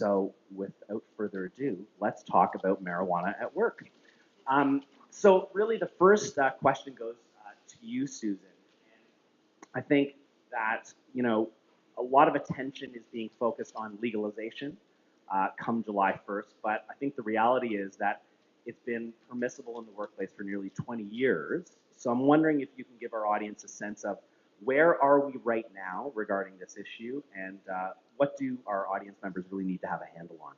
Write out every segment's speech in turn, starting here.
So without further ado, let's talk about marijuana at work. So really the first question goes to you, Susan. And I think that, a lot of attention is being focused on legalization come July 1st, but I think the reality is that it's been permissible in the workplace for nearly 20 years. So I'm wondering if you can give our audience a sense of where are we right now regarding this issue, and what do our audience members really need to have a handle on?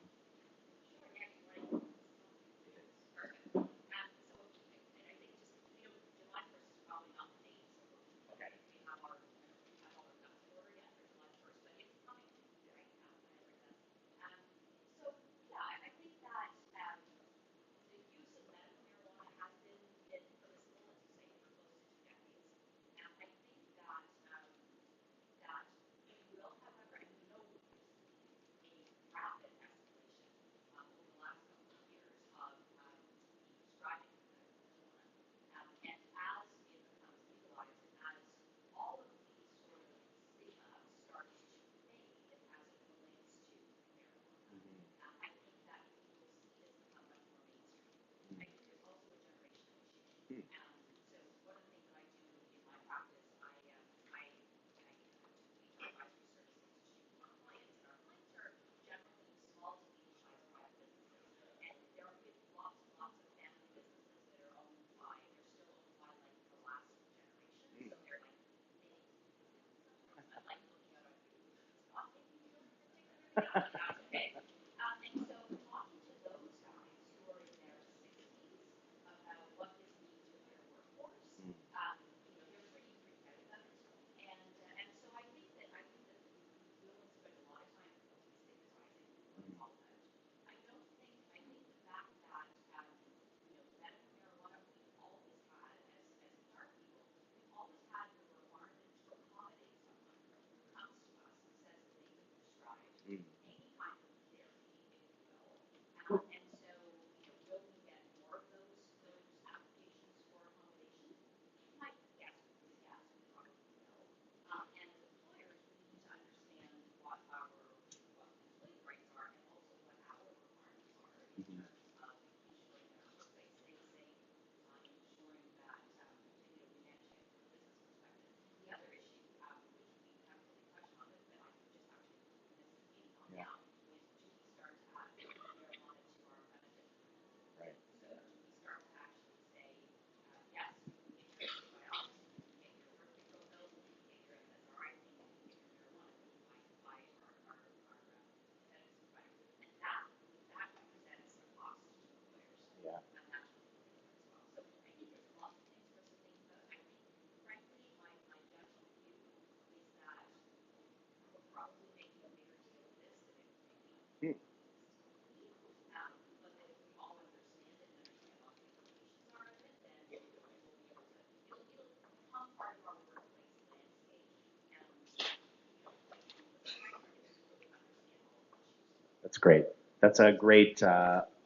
That's great. That's a great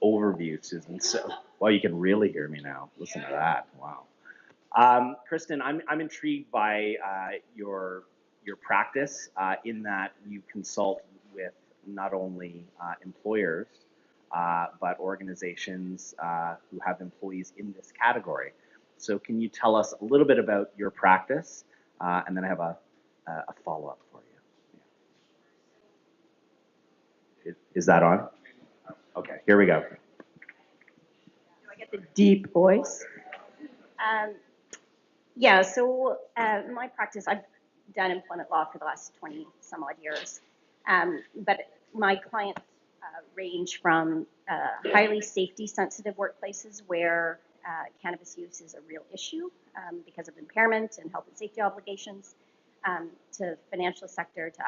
overview, Susan. So, well, you can really hear me now. Listen to that. Wow. Kristen, I'm intrigued by your practice in that you consult with not only employers but organizations who have employees in this category. So, can you tell us a little bit about your practice, and then I have a follow-up for you. Is that on? Okay, here we go. Do I get the deep voice? Yeah, so my practice, I've done employment law for the last 20 some odd years. But my clients range from highly safety sensitive workplaces where cannabis use is a real issue because of impairment and health and safety obligations, to financial sector, to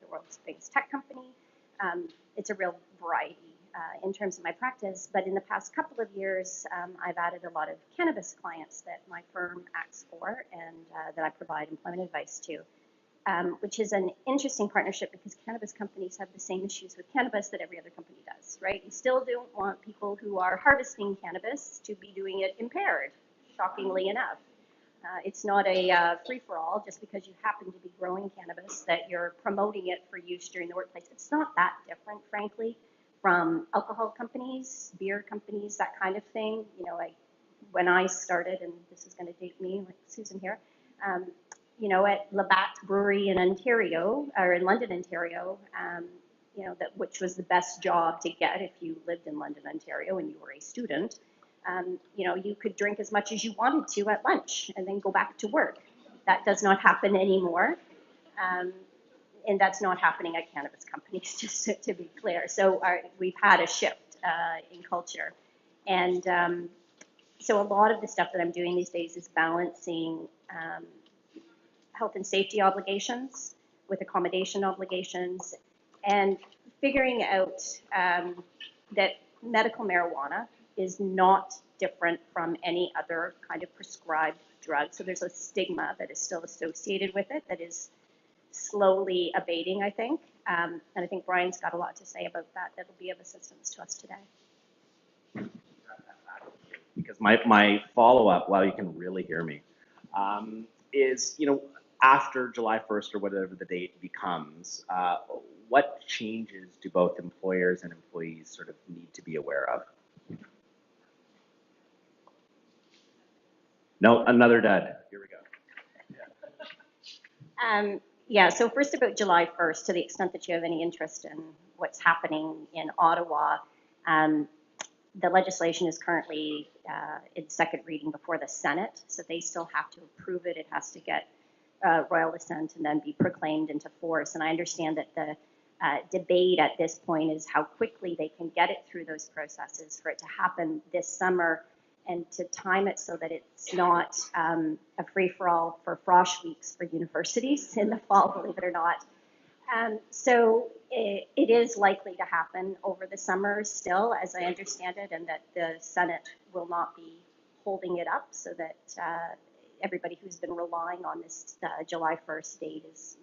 the world's biggest tech company. It's a real variety in terms of my practice, but in the past couple of years, I've added a lot of cannabis clients that my firm acts for and that I provide employment advice to, which is an interesting partnership because cannabis companies have the same issues with cannabis that every other company does, right? You still don't want people who are harvesting cannabis to be doing it impaired, shockingly enough. It's not a free-for-all just because you happen to be growing cannabis that you're promoting it for use during the workplace. It's not that different, frankly, from alcohol companies, beer companies, that kind of thing. You know, like when I started, and this is going to date me, like Susan here, you know, at Labatt Brewery in Ontario, or in London, Ontario, you know, which was the best job to get if you lived in London, Ontario, and you were a student. You know, you could drink as much as you wanted to at lunch and then go back to work. That does not happen anymore. And that's not happening at cannabis companies, just to be clear. So we've had a shift in culture. And so a lot of the stuff that I'm doing these days is balancing health and safety obligations with accommodation obligations and figuring out that medical marijuana is not different from any other kind of prescribed drug. So there's a stigma that is still associated with it that is slowly abating, I think. And I think Brian's got a lot to say about that. That'll be of assistance to us today. Because my follow-up, while you can really hear me, is, you know, after July 1st or whatever the date becomes, what changes do both employers and employees sort of need to be aware of? No, another dud. Here we go. Yeah, so first about July 1st, to the extent that you have any interest in what's happening in Ottawa, the legislation is currently in second reading before the Senate, so they still have to approve it. It has to get royal assent and then be proclaimed into force. And I understand that the debate at this point is how quickly they can get it through those processes for it to happen this summer and to time it so that it's not a free-for-all for frosh weeks for universities in the fall, believe it or not. So it is likely to happen over the summer still, as I understand it, and that the Senate will not be holding it up so that everybody who's been relying on this July 1st date is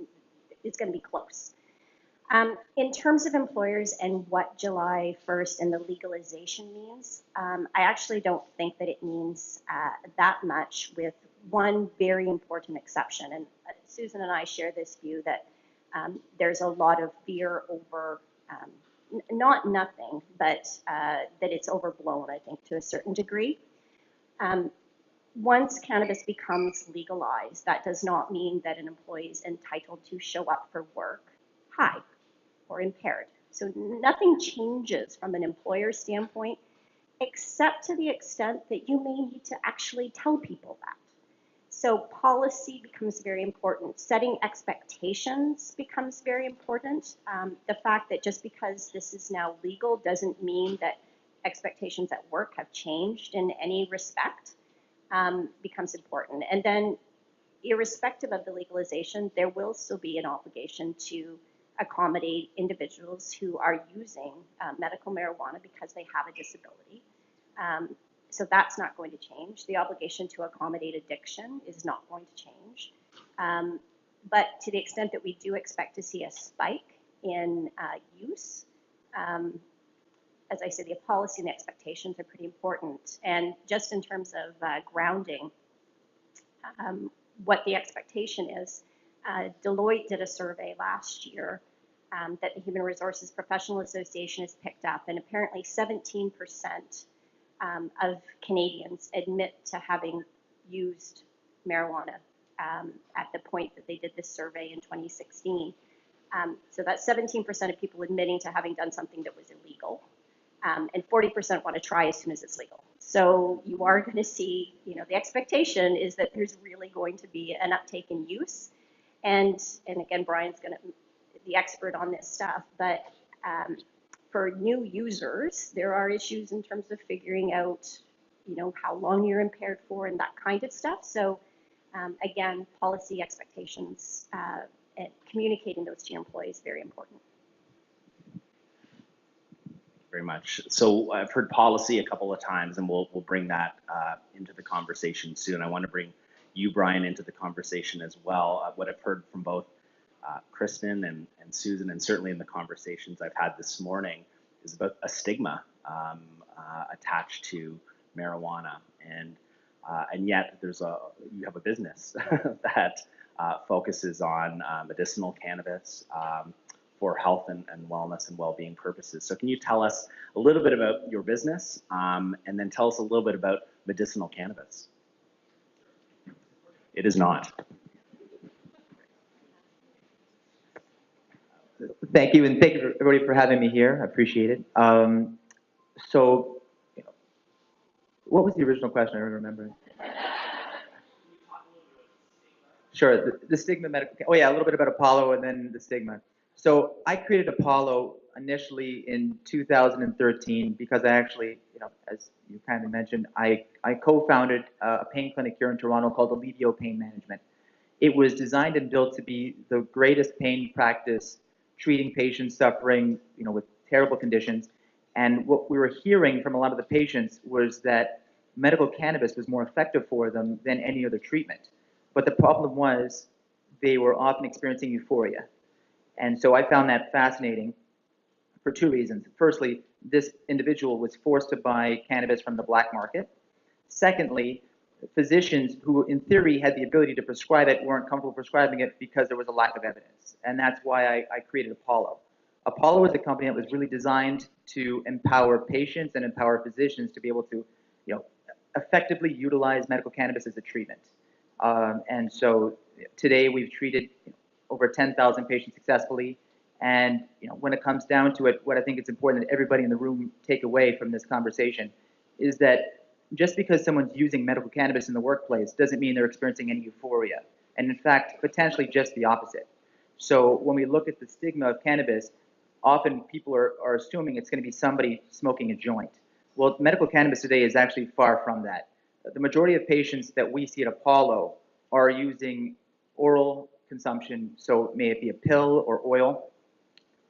going to be close. In terms of employers and what July 1st and the legalization means, I actually don't think that it means that much, with one very important exception. And Susan and I share this view that there's a lot of fear over, not nothing, but that it's overblown, I think, to a certain degree. Once cannabis becomes legalized, that does not mean that an employee is entitled to show up for work high or impaired. So nothing changes from an employer standpoint, except to the extent that you may need to actually tell people that. So policy becomes very important. Setting expectations becomes very important. The fact that just because this is now legal doesn't mean that expectations at work have changed in any respect becomes important. And then irrespective of the legalization, there will still be an obligation to accommodate individuals who are using medical marijuana because they have a disability. So that's not going to change. The obligation to accommodate addiction is not going to change. But to the extent that we do expect to see a spike in use, as I said, the policy and the expectations are pretty important. And just in terms of grounding, what the expectation is, Deloitte did a survey last year that the Human Resources Professional Association has picked up, and apparently 17% of Canadians admit to having used marijuana at the point that they did this survey in 2016. So that's 17% of people admitting to having done something that was illegal, and 40% want to try as soon as it's legal. So you are going to see, you know, the expectation is that there's really going to be an uptake in use. And again, Brian's going to the expert on this stuff, but for new users, there are issues in terms of figuring out, you know, how long you're impaired for and that kind of stuff. So again, policy expectations and communicating those to your employees is very important. Very much. So I've heard policy a couple of times, and we'll bring that into the conversation soon. I want to bring you, Brian, into the conversation as well. What I've heard from both Kristen and Susan, and certainly in the conversations I've had this morning, is about a stigma attached to marijuana. And and yet you have a business that focuses on medicinal cannabis for health and wellness and well-being purposes. So can you tell us a little bit about your business, and then tell us a little bit about medicinal cannabis? It is not. Thank you, and thank you everybody for having me here. I appreciate it. So, what was the original question? I don't remember. Sure, the stigma medical. Oh yeah, a little bit about Apollo and then the stigma. So I created Apollo initially in 2013 because I actually, as you kind of mentioned, I co-founded a pain clinic here in Toronto called Alivio Pain Management. It was designed and built to be the greatest pain practice, treating patients suffering, with terrible conditions. And what we were hearing from a lot of the patients was that medical cannabis was more effective for them than any other treatment. But the problem was they were often experiencing euphoria. And so I found that fascinating for two reasons. Firstly, this individual was forced to buy cannabis from the black market. Secondly, physicians who in theory had the ability to prescribe it weren't comfortable prescribing it because there was a lack of evidence. And that's why I created Apollo. Apollo is a company that was really designed to empower patients and empower physicians to be able to, effectively utilize medical cannabis as a treatment. And so today we've treated over 10,000 patients successfully. And when it comes down to it, what I think it's important that everybody in the room take away from this conversation is that just because someone's using medical cannabis in the workplace doesn't mean they're experiencing any euphoria. And in fact, potentially just the opposite. So when we look at the stigma of cannabis, often people are assuming it's going to be somebody smoking a joint. Well, medical cannabis today is actually far from that. The majority of patients that we see at Apollo are using oral consumption, so may it be a pill or oil.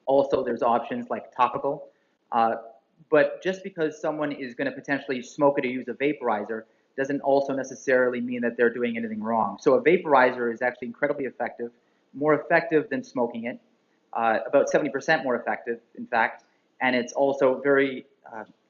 Also, there's options like topical. But just because someone is going to potentially smoke it or use a vaporizer doesn't also necessarily mean that they're doing anything wrong. So a vaporizer is actually incredibly effective, more effective than smoking it, about 70% more effective, in fact, and it's also very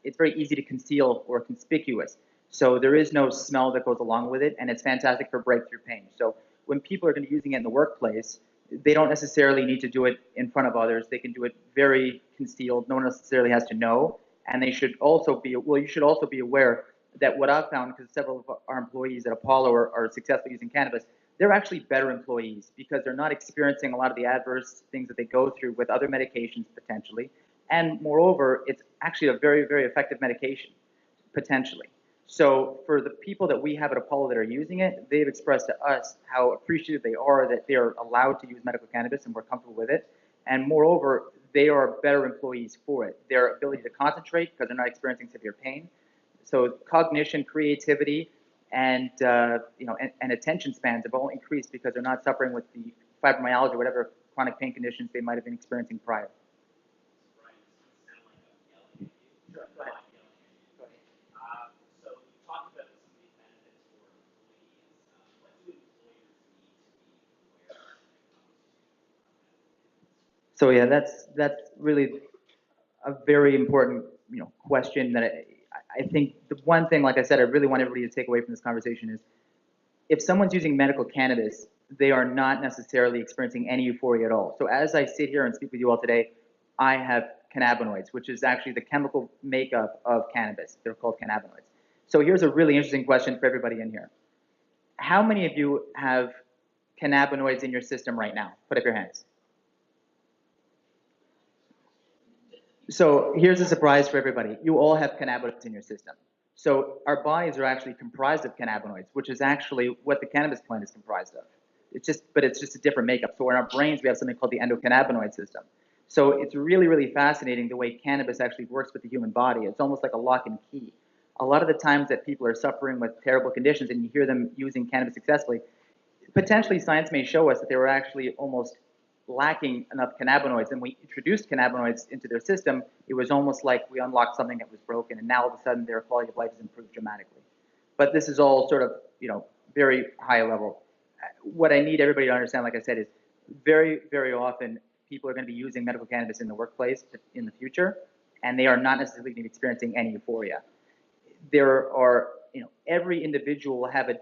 easy to conceal or conspicuous. So there is no smell that goes along with it, and it's fantastic for breakthrough pain. So when people are going to be using it in the workplace, they don't necessarily need to do it in front of others. They can do it very concealed. No one necessarily has to know. And they should also be, you should also be aware that what I've found, because several of our employees at Apollo are successfully using cannabis, they're actually better employees because they're not experiencing a lot of the adverse things that they go through with other medications potentially. And moreover, it's actually a very, very effective medication, potentially. So for the people that we have at Apollo that are using it, they've expressed to us how appreciative they are that they are allowed to use medical cannabis and we're comfortable with it. And moreover, they are better employees for it. Their ability to concentrate because they're not experiencing severe pain. So cognition, creativity, and and attention spans have all increased because they're not suffering with the fibromyalgia or whatever chronic pain conditions they might have been experiencing prior. So yeah, that's really a very important question that I think the one thing, like I said, I really want everybody to take away from this conversation is if someone's using medical cannabis, they are not necessarily experiencing any euphoria at all. So as I sit here and speak with you all today, I have cannabinoids, which is actually the chemical makeup of cannabis. They're called cannabinoids. So here's a really interesting question for everybody in here. How many of you have cannabinoids in your system right now? Put up your hands. So here's a surprise for everybody. You all have cannabinoids in your system. So our bodies are actually comprised of cannabinoids, which is actually what the cannabis plant is comprised of. But it's just a different makeup. So in our brains, we have something called the endocannabinoid system. So it's really, really fascinating the way cannabis actually works with the human body. It's almost like a lock and key. A lot of the times that people are suffering with terrible conditions and you hear them using cannabis successfully, potentially science may show us that they were actually almost lacking enough cannabinoids, and we introduced cannabinoids into their system, it was almost like we unlocked something that was broken, and now all of a sudden their quality of life has improved dramatically. But this is all sort of, very high level. What I need everybody to understand, like I said, is very, very often people are going to be using medical cannabis in the workplace in the future, and they are not necessarily going to be experiencing any euphoria. There are every individual will have a